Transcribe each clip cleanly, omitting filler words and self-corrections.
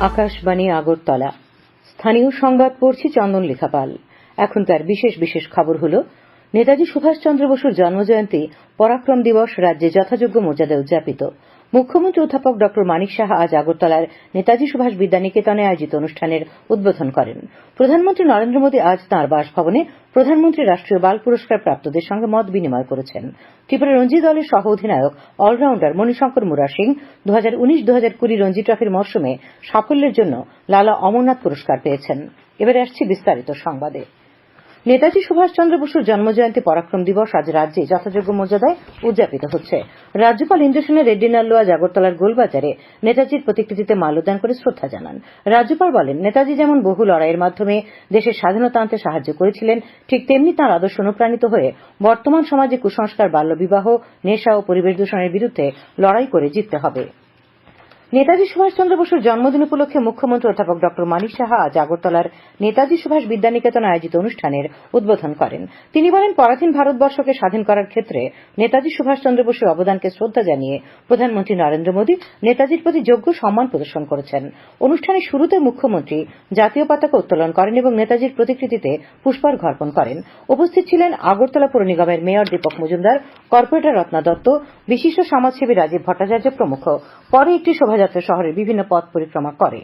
আকাশবাণী আগরতলা। স্থানীয় সংবাদ পড়ছি চন্দন লেখাপাল। এখনকার বিশেষ বিশেষ খবর হল, নেতাজি সুভাষচন্দ্র বসুর জন্মজয়ন্তী পরাক্রম দিবস রাজ্যে যথাযোগ্য মর্যাদায় উদযাপিত। মুখ্যমন্ত্রী অধ্যাপক ড মানিক সাহা আজ আগরতলার নেতাজি সুভাষ বিদ্যানিকেতনে আয়োজিত অনুষ্ঠানের উদ্বোধন করেন। প্রধানমন্ত্রী নরেন্দ্র মোদী আজ তাঁর বাসভবনে প্রধানমন্ত্রী রাষ্ট্রীয় বাল পুরস্কার প্রাপ্তদের সঙ্গে মত বিনিময় করেছেন। ত্রিপুরা রঞ্জি দলের সহ অধিনায়ক অলরাউন্ডার মণিশঙ্কর মুরা সিং 2019-2020 রঞ্জি ট্রফির মরশুমে সাফল্যের জন্য লালা অমরনাথ পুরস্কার পেয়েছেন। এবারে আসছি বিস্তারিত সংবাদে। নেতাজি সুভাষচন্দ্র বসুর জন্মজয়ন্তী পরাক্রম দিবস আজ রাজ্যে যথাযোগ্য মর্যাদায় উদযাপিত হচ্ছে। রাজ্যপাল ইন্দ্রসেন রেড্ডি নাল্লু আজ আগরতলার গোলবাজারে নেতাজির প্রতিকৃতিতে মাল্যদান করে শ্রদ্ধা জানান। রাজ্যপাল বলেন, নেতাজি যেমন বহু লড়াইয়ের মাধ্যমে দেশের স্বাধীনতা আনতে সাহায্য করেছিলেন, ঠিক তেমনি তাঁর আদর্শ অনুপ্রাণিত হয়ে বর্তমান সমাজে কুসংস্কার, বাল্যবিবাহ, নেশা ও পরিবেশ দূষণের বিরুদ্ধে লড়াই করে জিততে হবে। নেতাজি সুভাষচন্দ্র বসুর জন্মদিন উপলক্ষে মুখ্যমন্ত্রী অধ্যাপক ড মানিক সাহা আজ আগরতলার নেতাজি সুভাষ বিদ্যানিকেতনে আয়োজিত অনুষ্ঠানের উদ্বোধন করেন। তিনি বলেন, পরাধীন ভারতবর্ষকে স্বাধীন করার ক্ষেত্রে নেতাজি সুভাষচন্দ্র বসুর অবদানকে শ্রদ্ধা জানিয়ে প্রধানমন্ত্রী নরেন্দ্র মোদী নেতাজির প্রতি যোগ্য সম্মান প্রদর্শন করেছেন। অনুষ্ঠানের শুরুতে মুখ্যমন্ত্রী জাতীয় পতাকা উত্তোলন করেন এবং নেতাজির প্রতিকৃতিতে পুষ্পার্ঘ্য অর্পণ করেন। উপস্থিত ছিলেন আগরতলা পৌর নিগমের মেয়র দীপক মজুমদার, কর্পোরেটর রত্না দত্ত, বিশিষ্ট সমাজসেবী রাজীব ভট্টাচার্য প্রমুখ। পরে একটি শোভাযাত্রা শহরের বিভিন্ন পথ পরিক্রমা করে।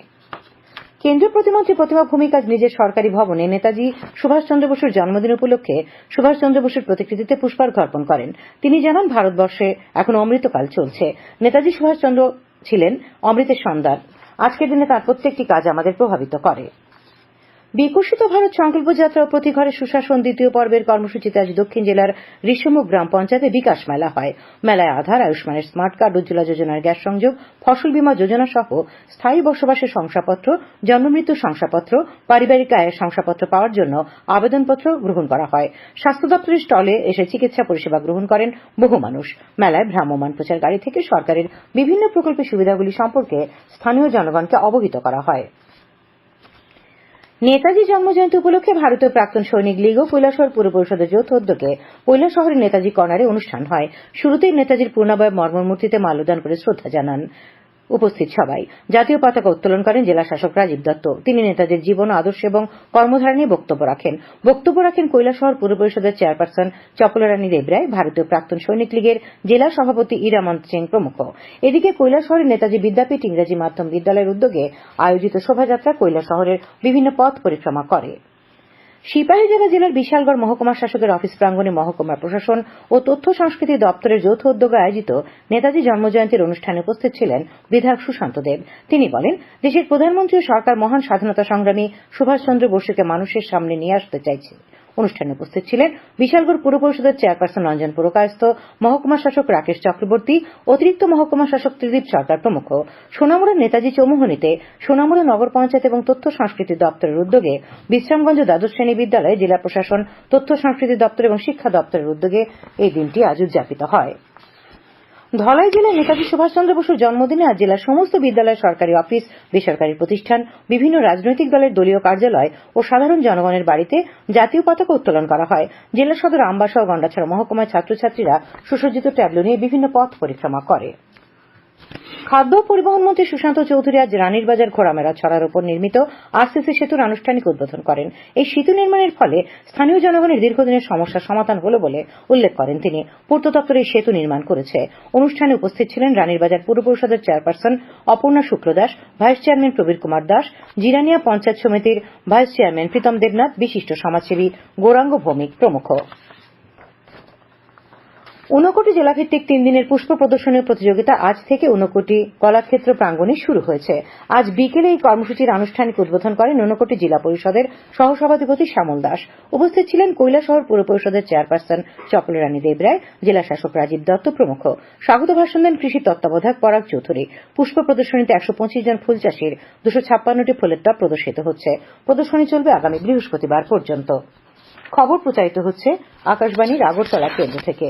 কেন্দ্রীয় প্রতিমন্ত্রী প্রতিমা ভৌমিক আজ নিজের সরকারি ভবনে নেতাজি সুভাষচন্দ্র বসুর জন্মদিন উপলক্ষে সুভাষচন্দ্র বসুর প্রতিকৃতিতে পুষ্পার্ঘ্য অর্পণ করেন। তিনি জানান, ভারতবর্ষে এখন অমৃতকাল চলছে। নেতাজি সুভাষচন্দ্র ছিলেন অমৃতের সন্তান। আজকের দিনে তাঁর প্রত্যেকটি কাজ আমাদের প্রভাবিত করে। বিকশিত ভারত সংকল্প যাত্রা ও প্রতি ঘরে সুশাসন দ্বিতীয় পর্বের কর্মসূচিতে আজ দক্ষিণ জেলার ঋষ্যমুখ গ্রাম পঞ্চায়েতে বিকাশ মেলা হয়। মেলায় আধার, আয়ুষ্মানের স্মার্ট কার্ড, উজ্জ্বলা যোজনার গ্যাস সংযোগ, ফসল বীমা যোজনা সহ স্থায়ী বসবাসের শংসাপত্র, জন্মমৃত্যুর শংসাপত্র, পারিবারিক আয়ের শংসাপত্র পাওয়ার জন্য আবেদনপত্র গ্রহণ করা হয়। স্বাস্থ্য দপ্তরের স্টলে এসে চিকিৎসা পরিষেবা গ্রহণ করেন বহু মানুষ। মেলায় ভ্রাম্যমাণ প্রচার গাড়ি থেকে সরকারের বিভিন্ন প্রকল্পের সুবিধাগুলি সম্পর্কে স্থানীয় জনগণকে অবহিত করা হয়। নেতাজি জন্মজয়ন্তী উপলক্ষে ভারতীয় প্রাক্তন সৈনিক লীগ ও কৈলাসহর পুর পরিষদের যৌথ উদ্যোগে কৈলাসহরের নেতাজি কর্নারে অনুষ্ঠান হয়। শুরুতেই নেতাজির পূর্ণাবয়ব মর্মমূর্তিতে মাল্যদান করে শ্রদ্ধা জানান উপস্থিত সবাই। জাতীয় পতাকা উত্তোলন করেন জেলা শাসক রাজীব দত্ত। তিনি নেতাজির জীবন, আদর্শ এবং কর্মধারা নিয়ে বক্তব্য রাখেন কৈলাসহর পুর পরিষদের চেয়ারপারসন চপলারানী দেবরায়, ভারতীয় প্রাক্তন সৈনিক লীগের জেলা সভাপতি ইরামন্ত সিং প্রমুখ। এদিকে কৈলাসহরের নেতাজি বিদ্যাপীঠ ইংরেজি মাধ্যম বিদ্যালয়ের উদ্যোগে আয়োজিত শোভাযাত্রা কৈলাসহরের বিভিন্ন পথ পরিক্রমা করে। সিপাহীজলা জেলার বিশালগড় মহকুমা শাসকের অফিস প্রাঙ্গণে মহকুমা প্রশাসন ও তথ্য সংস্কৃতি দপ্তরের যৌথ উদ্যোগে আয়োজিত নেতাজি জন্মজয়ন্তীর অনুষ্ঠানে উপস্থিত ছিলেন বিধায়ক সুশান্ত দেব। তিনি বলেন, দেশের প্রধানমন্ত্রী ও সরকার মহান স্বাধীনতা সংগ্রামী সুভাষচন্দ্র বসুকে মানুষের সামনে নিয়ে আসতে চাইছে। অনুষ্ঠানে উপস্থিত ছিলেন বিশালগড় পুর পরিষদের চেয়ারপারসন রঞ্জন পুরকায়স্থ, মহকুমা শাসক রাকেশ চক্রবর্তী, অতিরিক্ত মহকুমা শাসক ত্রিদীপ সরকার প্রমুখ। সোনামুড়ার নেতাজি চৌমুহনীতে সোনামুড়া নগর পঞ্চায়েত এবং তথ্য সংস্কৃতি দপ্তরের উদ্যোগে বিশ্রামগঞ্জ দ্বাদশ শ্রেণী বিদ্যালয়ে জেলা প্রশাসন, তথ্য সংস্কৃতি দপ্তর এবং শিক্ষা দপ্তরের উদ্যোগে এই দিনটি আজ উদযাপিত হয়। ধলাই জেলায় নেতাজি সুভাষচন্দ্র বসুর জন্মদিনে আজ জেলার সমস্ত বিদ্যালয়, সরকারি অফিস, বেসরকারি প্রতিষ্ঠান, বিভিন্ন রাজনৈতিক দলের দলীয় কার্যালয় ও সাধারণ জনগণের বাড়িতে জাতীয় পতাকা উত্তোলন করা হয়। জেলা সদর আমবাসা ও গন্ডাছড়া মহকুমায় ছাত্রছাত্রীরা সুসজ্জিত ট্যাবলো নিয়ে বিভিন্ন পথ পরিক্রমা করে। খাদ্য ও পরিবহন মন্ত্রী সুশান্ত চৌধুরী আজ রানীর বাজার ঘোড়ামেরা ছড়ার উপর নির্মিত আরসিসি সেতুর আনুষ্ঠানিক উদ্বোধন করেন। এই সেতু নির্মাণের ফলে স্থানীয় জনগণের দীর্ঘদিনের সমস্যার সমাধান হল বলে উল্লেখ করেন তিনি। পূর্ত দপ্তর এই সেতু নির্মাণ করেছে। অনুষ্ঠানে উপস্থিত ছিলেন রানীর বাজার পুর পরিষদের চেয়ারপারসন অপর্ণা শুক্ল দাস, ভাইস চেয়ারম্যান প্রবীর কুমার দাস, জিরানিয়া পঞ্চায়েত সমিতির ভাইস চেয়ারম্যান প্রীতম দেবনাথ, বিশিষ্ট সমাজসেবী গৌরাঙ্গ ভৌমিক প্রমুখ। ঊনকোটি জেলাভিত্তিক 3 দিনের পুষ্প প্রদর্শনী প্রতিযোগিতা আজ থেকে ঊনকোটি কলাক্ষেত্র প্রাঙ্গণে শুরু হয়েছে। আজ বিকেলে এই কর্মসূচির আনুষ্ঠানিক উদ্বোধন করেন ঊনকোটি জেলা পরিষদের সহসভাধিপতি শ্যামল দাস। উপস্থিত ছিলেন কৈলাসহর পুর পরিষদের চেয়ারপারসন চপলারানী দেবরায়, জেলা শাসক রাজীব দত্ত প্রমুখ। স্বাগত ভাষণ দেন কৃষি তত্ত্বাবধায়ক পরাগ চৌধুরী। পুষ্প প্রদর্শনীতে 125 জন ফুল চাষীর 256টি ফুলের টব প্রদর্শিত হচ্ছে। প্রদর্শনী চলবে আগামী বৃহস্পতিবার পর্যন্ত। খবর প্রচারিত হচ্ছে আকাশবাণীর আগরতলা কেন্দ্র থেকে।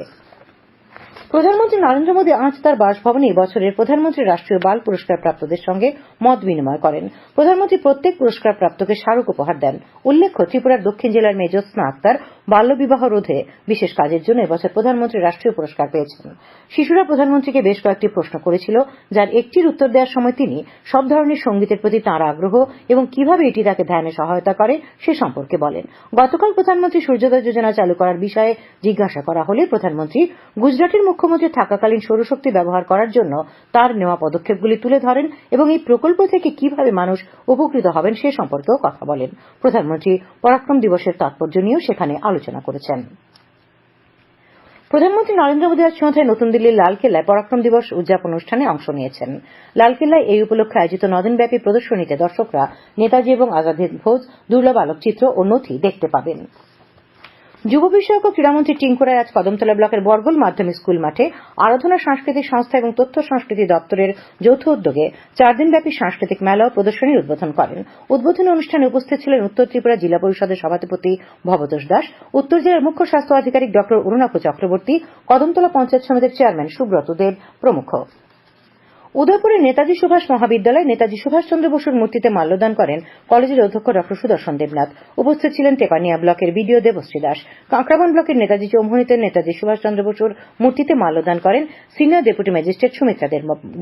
প্রধানমন্ত্রী নরেন্দ্র মোদী আজ তার বাসভবনে এই বছরের প্রধানমন্ত্রী রাষ্ট্রীয় বাল পুরস্কার প্রাপ্তদের সঙ্গে মত বিনিময় করেন। প্রধানমন্ত্রী প্রত্যেক পুরস্কার প্রাপ্তকে স্মারক উপহার দেন। উল্লেখ্য, ত্রিপুরার দক্ষিণ জেলার মেয়ে জ্যোৎস্না আক্তার বাল্যবিবাহ রোধে বিশেষ কাজের জন্য এবছর প্রধানমন্ত্রী রাষ্ট্রীয় পুরস্কার পেয়েছেন। শিশুরা প্রধানমন্ত্রীকে বেশ কয়েকটি প্রশ্ন করেছিল, যার একটির উত্তর দেওয়ার সময় তিনি সব ধরনের সঙ্গীতের প্রতি তাঁর আগ্রহ এবং কিভাবে এটি তাকে ধ্যানে সহায়তা করে সে সম্পর্কে বলেন। গতকাল প্রধানমন্ত্রী সূর্যোদয় যোজনা চালু করার বিষয়ে জিজ্ঞাসা করা হলে প্রধানমন্ত্রী গুজরাটের মুখ্যমন্ত্রী থাকাকালীন সৌরশক্তি ব্যবহার করার জন্য তার নেওয়া পদক্ষেপগুলি তুলে ধরেন এবং এই প্রকল্প থেকে কিভাবে মানুষ উপকৃত হবেন সে সম্পর্কেও কথা বলেন। প্রধানমন্ত্রী পরাক্রম দিবসের তাৎপর্য নিয়েও সেখানে আলোচনা করেছেন। প্রধানমন্ত্রী নরেন্দ্র মোদী আজ সন্ধ্যায় নতুন দিল্লির লালকেল্লায় পরাক্রম দিবস উদযাপন অনুষ্ঠানে অংশ নিয়েছেন। লালকেল্লায় এই উপলক্ষে আয়োজিত নদিনব্যাপী প্রদর্শনীতে দর্শকরা নেতাজি এবং আজাদ হিন্দ ফৌজ, দুর্লভ আলোকচিত্র ও নথি দেখতে পাবেন। যুব বিষয়ক ও ক্রীড়ামন্ত্রী টিঙ্কু রায় আজ কদমতলা ব্লকের বরগোল মাধ্যমিক স্কুল মাঠে আরাধনা সাংস্কৃতিক সংস্থা এবং তথ্য সংস্কৃতি দপ্তরের যৌথ উদ্যোগে 4 দিনব্যাপী সাংস্কৃতিক মেলা ও প্রদর্শনীর উদ্বোধন করেন। উদ্বোধনী অনুষ্ঠানে উপস্থিত ছিলেন উত্তর ত্রিপুরা জিলা পরিষদের সভাধিপতি ভবতোষ দাস, উত্তর জেলার মুখ্য স্বাস্থ্য আধিকারিক ড অরুণাভ চক্রবর্তী, কদমতলা পঞ্চায়েত সমিতির চেয়ারম্যান সুব্রত দেব প্রমুখ। উদয়পুরের নেতাজি সুভাষ মহাবিদ্যালয়ে নেতাজি সুভাষচন্দ্র বসুর মূর্তিতে মাল্যদান করেন কলেজের অধ্যক্ষ ড সুদর্শন দেবনাথ। উপস্থিত ছিলেন টেপানিয়া ব্লকের বিডিও দেবশ্রী দাস। কাঁকড়াবন ব্লকের নেতাজি চৌমুহনীতে নেতাজি সুভাষচন্দ্র বসুর মূর্তিতে মাল্যদান করেন senior deputy magistrate Sumitra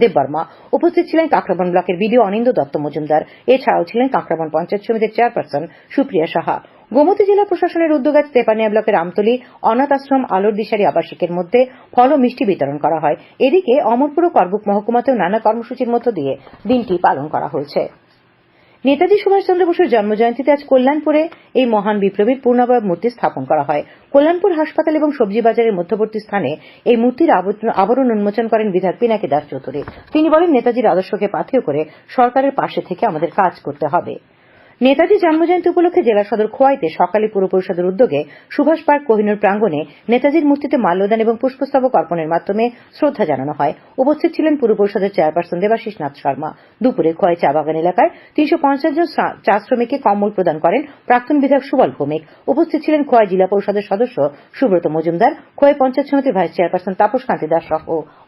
Debbarma. উপস্থিত ছিলেন কাঁকড়াবন ব্লকের বিডিও অনিন্দ্য দত্ত মজুমদার। এছাড়াও ছিলেন কাঁকড়াবন পঞ্চায়েত সমিতির চেয়ারপারসন সুপ্রিয়া সাহা। গোমতী জেলা প্রশাসনের উদ্যোগে তেপানিয়া ব্লকের আমতলী অনাথ আশ্রম আলোর দিশারি আবাসিকের মধ্যে ফল ও মিষ্টি বিতরণ করা হয়। এদিকে অমরপুর ও করবুক মহকুমাতেও নানা কর্মসূচির মধ্য দিয়ে দিনটি পালন করা হয়েছে। নেতাজি সুভাষচন্দ্র বসুর জন্মজয়ন্তীতে আজ কল্যাণপুরে এই মহান বিপ্লবীর পূর্ণাবয়ব মূর্তি স্থাপন করা হয়। কল্যাণপুর হাসপাতাল এবং সবজি বাজারের মধ্যবর্তী স্থানে এই মূর্তির আবরণ উন্মোচন করেন বিধায়ক পিনাকি দাস চৌধুরী। তিনি বলেন, নেতাজির আদর্শকে পাথেয় করে সরকারের পাশে থেকে আমাদের কাজ করতে হবে। নেতাজি জন্মজয়ন্তী উপলক্ষে জেলা সদর খোয়াইতে সকালে পুর পরিষদের উদ্যোগে সুভাষ পার্ক কোহিনুর প্রাঙ্গণে নেতাজির মূর্তিতে মাল্যদান এবং পুষ্পস্তবক অর্পণের মাধ্যমে শ্রদ্ধা জানানো হয়। উপস্থিত ছিলেন পুর পরিষদের চেয়ারপারসন দেবাশিস নাথ শর্মা। দুপুরে খোয়াই চা বাগান এলাকায় 350 জন চা শ্রমিককে কম্বল প্রদান করেন প্রাক্তন বিধায়ক সুবল ভৌমিক। উপস্থিত ছিলেন খোয়াই জেলা পরিষদের সদস্য সুব্রত মজুমদার, খোয়াই পঞ্চায়েত সমিতির ভাইস চেয়ারপারসন তাপস কান্তি দাস সহ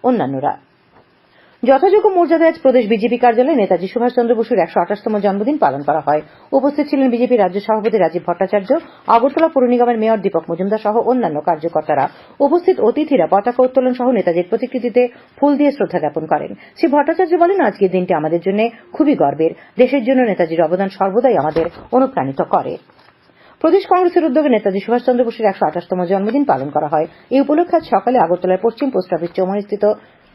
অন্যান্যরা। যথাযোগ্য মর্যাদায় আজ প্রদেশ বিজেপি কার্যালয়ে নেতাজি সুভাষচন্দ্র বসুর 128তম জন্মদিন পালন করা হয়। উপস্থিত ছিলেন বিজেপি রাজ্য সভাপতি রাজীব ভট্টাচার্য, আগরতলা পৌর নিগমের মেয়র দীপক মজুমদার সহ অন্যান্য কার্যকর্তারা। উপস্থিত অতিথিরা পতাকা উত্তোলন সহ নেতাজির প্রতিকৃতিতে ফুল দিয়ে শ্রদ্ধা জ্ঞাপন করেন। শ্রী ভট্টাচার্য বলেন, আজকের দিনটি আমাদের জন্য খুবই গর্বের। দেশের জন্য নেতাজির অবদান সর্বদাই আমাদের অনুপ্রাণিত করে। প্রদেশ কংগ্রেসের উদ্যোগে নেতাজি সুভাষচন্দ্র বসুর 128তম জন্মদিন পালন করা হয়। এই উপলক্ষে আজ সকালে আগরতলার পশ্চিম পোস্ট অফিস চৌমুহনীস্থিত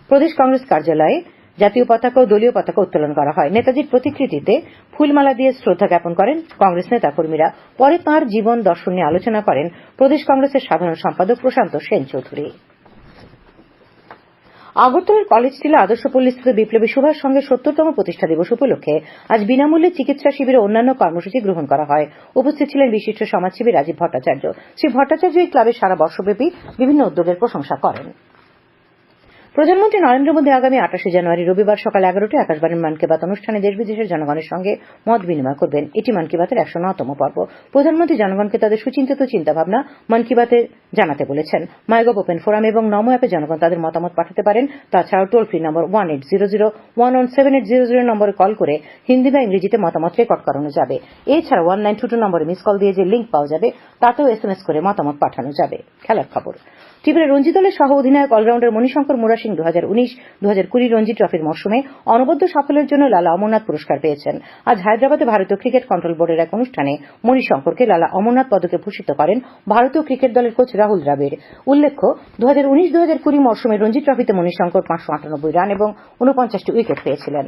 প্রদেশ কংগ্রেস কার্যালয়ে জাতীয় পতাকা ও দলীয় পতাকা উত্তোলন করা হয়। নেতাজির প্রতিকৃতিতে ফুলমালা দিয়ে শ্রদ্ধা জ্ঞাপন করেন কংগ্রেস নেতা কর্মীরা। পরে তাঁর জীবন দর্শন নিয়ে আলোচনা করেন প্রদেশ কংগ্রেসের সাধারণ সম্পাদক প্রশান্ত সেন চৌধুরী। আগরতলার কলেজ টিলা আদর্শপল্লীস্থিত বিপ্লবী সুভাষ সংঘের 70তম প্রতিষ্ঠা দিবস উপলক্ষে আজ বিনামূল্যে চিকিৎসা শিবির ও অন্যান্য কর্মসূচি গ্রহণ করা হয়। উপস্থিত ছিলেন বিশিষ্ট সমাজসেবী রাজীব ভট্টাচার্য। শ্রী ভট্টাচার্য এই ক্লাবের সারা বর্ষব্যাপী বিভিন্ন উদ্যোগের প্রশংসা করেন। প্রধানমন্ত্রী নরেন্দ্র মোদী আগামী 28 জানুয়ারি রবিবার সকাল 11টায় আকাশবাণীর মন কি বাত অনুষ্ঠানে দেশ বিদেশের জনগণের সঙ্গে মত বিনিময় করবেন। এটি মন কি বাতের 109তম পর্ব। প্রধানমন্ত্রী জনগণকে তাদের সুচিন্তিত চিন্তাভাবনা মন কি বাতে জানাতে বলেছেন। মাইগভ ওপেন ফোরাম এবং নমো অ্যাপে জনগণ তাদের মতামত পাঠাতে পারেন। তাছাড়াও টোল ফ্রি নম্বর 1800117800 নম্বরে কল করে হিন্দি বা ইংরেজিতে মতামত রেকর্ড করানো যাবে। এছাড়া 1922 নম্বরে মিস কল দিয়ে যে লিঙ্ক পাওয়া যাবে তাতেও SMS করে মতামত পাঠানো যাবে। খেলার খবর। ত্রিপুরা রঞ্জি দলের সহ অধিনায়ক অলরাউন্ডার মণিশঙ্কর মুরা সিং 2019-2020 রঞ্জি ট্রফির মরশুমে অনবদ্য সাফল্যের জন্য লালা অমরনাথ পুরস্কার পেয়েছেন। আজ হায়দ্রাবাদে ভারতীয় ক্রিকেট কন্ট্রোল বোর্ডের এক অনুষ্ঠানে মণিশঙ্করকে লালা অমরনাথ পদকে ভূষিত করেন ভারতীয় ক্রিকেট দলের কোচ রাহুল দ্রাবিড়। উল্লেখ্য, 2019-2020 মরশুমে রঞ্জি ট্রফিতে মণিশঙ্কর 598 রান এবং 49টি উইকেট পেয়েছিলেন।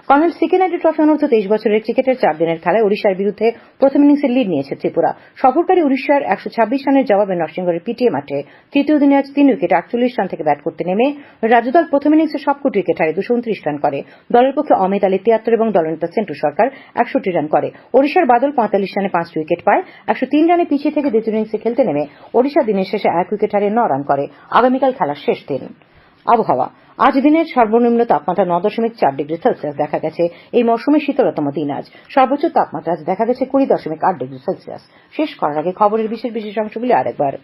কর্নেল সিকে নাইডু ট্রফি অনূর্ধ্ব 23 বছরের ক্রিকেটের 4 দিনের খেলায় ওড়িশার বিরুদ্ধে প্রথম ইনিংসে লিড নিয়েছে ত্রিপুরা। সফরকারী ওড়িশার 126 রানের জবাবে নরসিংগড়ের পিটিএ মাঠে তৃতীয় দিনে আজ 3 উইকেটে 48 রান থেকে ব্যাট করতে নেমে রাজ্যদল প্রথম ইনিংসে সবকটি উইকেট হারিয়ে 229 রান করে। দলের পক্ষে অমিত আলী 73 এবং দলনেতা সেন্টু সরকার 61 রান করে। ওড়িশার বাদল 45 রানে 5টি উইকেট পায়। 103 রানে পিছিয়ে থেকে দ্বিতীয় ইনিংসে খেলতে নেমে ওড়িশা দিনের শেষে 1 উইকেট হারিয়ে 9 রান করে। আগামীকাল খেলার শেষ দিন। আবহাওয়া। আজ দিনের সর্বনিম্ন তাপমাত্রা 9.4 ডিগ্রি সেলসিয়াস দেখা গেছে। এই মৌসুমের শীতলতম দিন আজ। সর্বোচ্চ তাপমাত্রা আজ দেখা গেছে 20.8 ডিগ্রি সেলসিয়াস। শেষ করার আগে খবরের বিশেষ অংশগুলি আরেকবার।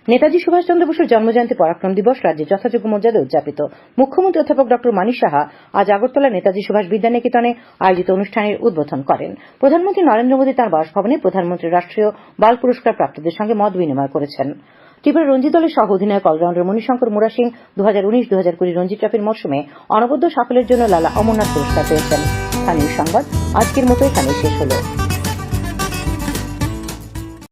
নেতাজি সুভাষচন্দ্র বসুর জন্মজয়ন্তী পরাক্রম দিবস রাজ্যে যথাযোগ্য মর্যাদায় উদযাপিত। মুখ্যমন্ত্রী অধ্যাপক ড মানিক সাহা আজ আগরতলা নেতাজি সুভাষ বিদ্যানিকেতনে আয়োজিত অনুষ্ঠানের উদ্বোধন করেন। প্রধানমন্ত্রী নরেন্দ্র মোদী তাঁর বাসভবনে প্রধানমন্ত্রীর রাষ্ট্রীয় বাল পুরস্কার প্রাপ্তদের সঙ্গে মত বিনিময় করেছেন। ত্রিপুরা রঞ্জি দলের সহ অধিনায়ক অলরাউন্ডার মণিশঙ্কর মুড়া সিং 2019-2020 রঞ্জি ট্রফির মরশুমে অনবদ্য সাফল্যের জন্য লালা অমরনাথ পুরস্কার পেয়েছেন। স্থানীয় সংবাদ আজকের মতো এখানেই শেষ হলো।